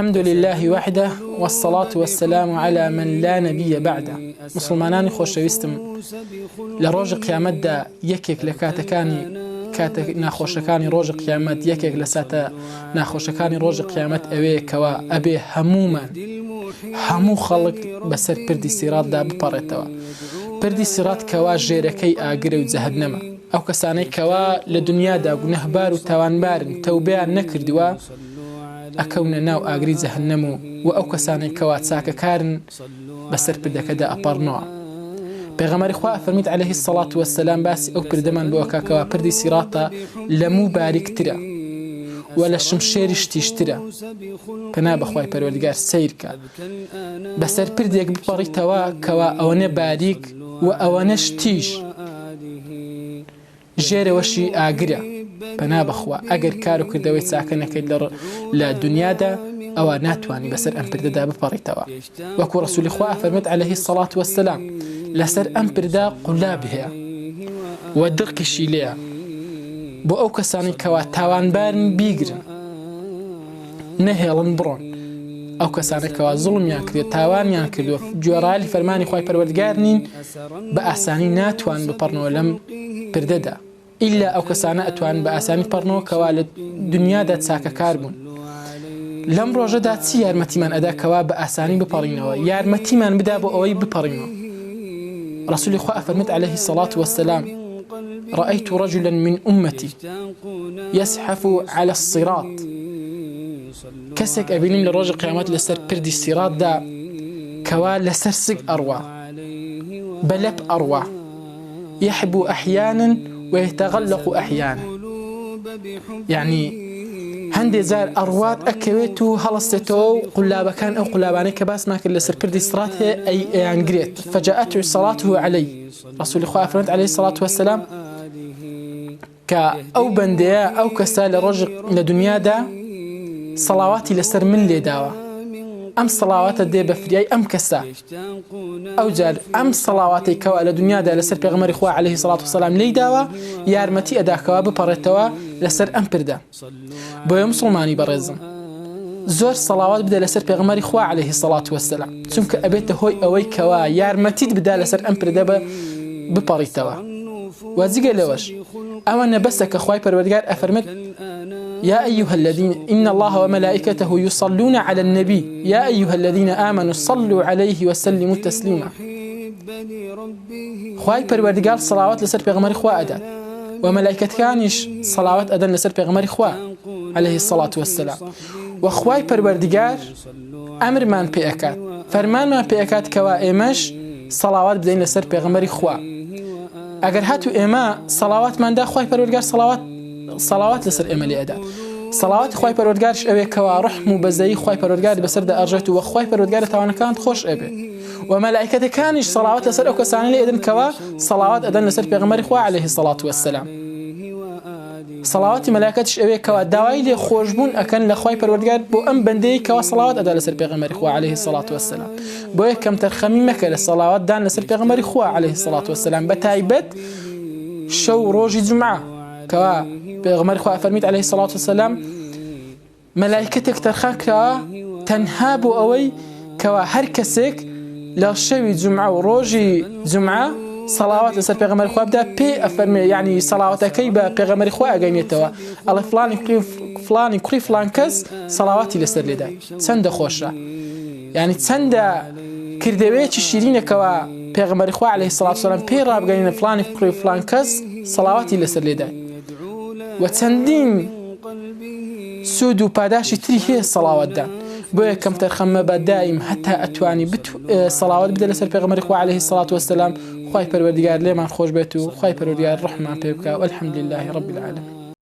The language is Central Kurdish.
الحمد لله وحده والصلاة والسلام على من لا نبي بعده. مسلمانانی خۆشەویستم لە ڕۆژی قیامەتدا یەکێک لە کاتە ناخۆشەکانی ڕۆژی قیامەت یەکێک لە ساتە ناخۆشەکانی ڕۆژی قیامەت ئەوەیە کەوا ئەبێ هەموو خەڵک بەسەر پردی سیراتدا بپەڕێتەوە. پردی سیرات کەوا ژێرەکەی ئاگرە و جەهەنەمە. ئەو کەسانەی کەوا لە دنیادا گونەهبار و تاوانبارن تەوبەیان نەکردووە ئەکەونە ناو ئاگری جەهەنەم و ئەو کەسانەی کەوا چاکەکارن بەسەر پردەکەدا ئەپەڕنەوە. پێغەمبەری خوا فەرمووی عەلەیهی السەڵات وەسسەلام باسی ئەو پردەمان بۆ کاکەوا پردی سیراتە لە موو باریکترە و لە شمشێریش تیژترە. پەنا بەخوای پەروەردگار سەیرکە بەسەر پردێک بپەڕیتەوە کەوا ئەوەنە باریک و ئەوەنەش تیژ ژێرەوەشی ئاگرە. پەنا بەخوا ئەگەر کار و کردەوەی چاکە نەکەیت لە دنیادا ئەوە ناتوانانی بەسەر ئەم پردەدا بپەڕیتەوە. وەکو ڕەسوولی خوا فەرمووی عەلەیهی السەڵات وەسسەلام لەسەر ئەم پردا قولاب هەیە و دڵکیشی لێیە بۆ ئەو کەسانی کەوا تاوانبارن بیگرن نەهێڵن بڕۆن. ئەو کەسانە کەوا زوڵمیان کرد تاوانیان کردووە گوێڕایەڵی فەرمانی خوای پەروەردگار نین بە ئاسانی ناتوان بپەڕنەوە لەم پردەدا ئیلا ئەو کەسانە ئەتوان بە ئاسانی پەڕنەوە کەوا لە دنیادا چاکەکار بوون. لەم ڕۆژەدا چی یارمەتیمان ئەدا کەوا بە ئاسانی بپەڕینەوە یارمەتیمان بدا بۆ ئەوەی بپەڕینەوە. ڕەسوولی خوا فەرمووی عەلەیهی السەڵات وەسسەلام رأيت رجلا من أمتي يزحف على الصراط. کەسێک ئەبینیم لە ڕۆژی قیامەت لەسەر پردی سیراتدا کەوا لەسەر سگ ئەڕوا بەلەب ئەڕوا يحبو أحيانا ويتغلق أحيانا. يعني هەندێ جار ئەڕوات ئەکەوێت و هەڵەستێتەوە و قولابەکان ئەو قولابانەی کە باسمان کرد لەسەر پردی سیرات هەیە ئەیانگرێت. فجاءته صلاته عليه. ڕەسوولی خوا فەرمووی عەلەیهی السەڵات وەسسەلام کە ئەو بەندەیە ئەو کەسە لە ڕۆژی لە دنیادا سەڵاواتی لەسەر من لێداوە ئەم سەڵاواتە دێ بە فریای ئەم کەسە. ئەو جار ئەم سەڵاواتی کەوا لە دنیادا لەسەر پێغەمبەری خوا عەلەیهی السەڵات وەسسەلام لێداوە یارمەتی ئەداکەوە بپەڕێتەوە لەسەر ئەم پردە. بۆیە مسلمانی بەڕێزم زۆر سەڵاوات بدە لەسەر پێغەمبەری خوا عەلەیهی السەڵات وەسسەلام چونکە ئەبێتە هۆی ئەوەی کەوا یارمەتیت بدا لەسەر ئەم پردە بپەڕیتەوە. وازیگە لەوەش ئەوە نەبەسە کە خوای پەروەردگار ئەفەرمێت يا أيها الذين إن الله وملائكته يصلون على النبي يا أيها الذين آمنوا صلوا عليه وسلموا تسليما. خواي پروردگار صلوات لسر پیغمبر خوا أدان وملائكتكانش صلوات أدان لسر پیغمبر خوا عليه الصلاة والسلام. وخواي پروردگار أمر من بيأكاد فرمان من بيأكاد كوا إيمش صلوات بدين لسر پیغمبر خوا. اگر هاتو إيما صلوات من دا خواي پروردگار صلوات لسر ئێمە لێ ئەدا. سەڵاواتی خوای پەروەردگارش ئەوێ کەوا ڕەحم و بەزەیی خوای پەروەردگار بەسەردا ئەڕژێت و خوای پەروەردگار تاوانەکانت خۆش ئەبێ. و مەلائیکەتەکانیش سەڵاوات لەسەر ئەو کەسانە لێ ئەدەن کەوا سەڵاوات ئەدەن لەسەر پێغەمبەری خوا عەلەیهی السەڵات وەسسەلام. سەڵاواتی مەلائیکەتیش ئەوێ کەوا داوای لێ خۆشبوون ئەکەن لە خوای پەروەردگار بۆ ئەم بەندەی کەوا سەڵاوات ئەدا لەسەر پێغەمبەری خوا عەلەیهی السەڵات وەسسەلام. بۆیە کەم تەرخەمی مەکە لە سەڵاوات دان لەسەر پێغەمبەری خوا عەلەیهی السەڵات وەسسەلام بەتایبەت شەو ڕۆژی جومعە کەوا پێغەمبەری خوا فەرمووی عەلەیهی السەڵات وەسسەلام مەلائیکەتێک تەرخان کراوە تەنها بۆ ئەوەی کەوا هەر کەسێک لە شەوی جومعە و ڕۆژی جومعە سەڵاوات لەسەر پێغەمبەری خوا بدا پێ ئەفەرمێ یعنی سەڵاواتەکەی بە پێغەمبەری خوا ئەگەیەنێتەوە ئەڵێ فڵانی کوڕی فڵان کەس سەڵاواتی لەسەر لێدای. چەندە خۆشە یعنی چەندە کردەوەیەکی شیرینێکەوە پێغەمبەری خوا عەلەیهی السەڵات وەسسەلام پێی ڕابگەیەنێ فڵانی کوڕی فڵان کەس سەڵاواتی لەسەر لێدای. و چەندین سود و پاداشی تری هەیە سەڵاواتدان. بۆیە کەم تەرخەمە بە دائیم هەتا ئەتوانی سەڵاوات بدە لەسەر پێغەمبەری خوا عەلەیهی السەڵات وەسسەلام. خوای پەروەردگار لێمان خۆش بێت و خوای پەروەردگار ڕەحمان پێ بکات. والحەمدولله رب العالمین.